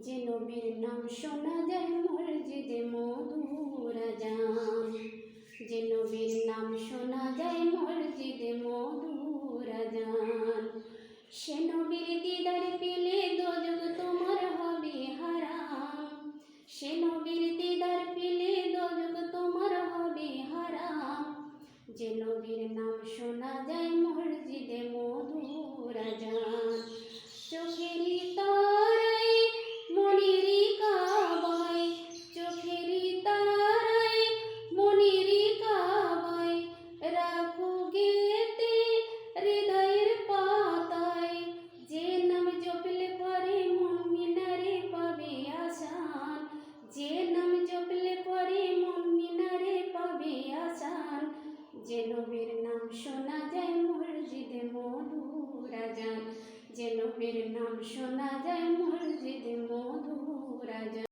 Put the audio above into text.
যে নবীর নাম শোনা যায় মসজিদে মধুর আযান, যে নবীর নাম শোনা যায় মসজিদে মধুর আযান। সে নবীর দিদার পেলে দোজখ তোমার হবে হারাম, সে নবীর দিদার পেলে দোজখ তোমার হবে হারাম। যে নবীর নাম শোনা যায় মসজিদে মধুর আযান। চোখেরই তারায় মনেরই কাবায়, চোখেরই তারায় মনেরই কাবায়, রাখো গেতে হৃদয়ের পাতায়। যে নাম জপলে পরে মন মিনারে পাবে আসান, যে নাম জপলে পরে মন মিনারে পাবে আসান। যে নবীর নাম শোনা যায় মসজিদে মধুর আযান, যে নবীর নাম শোনা যায়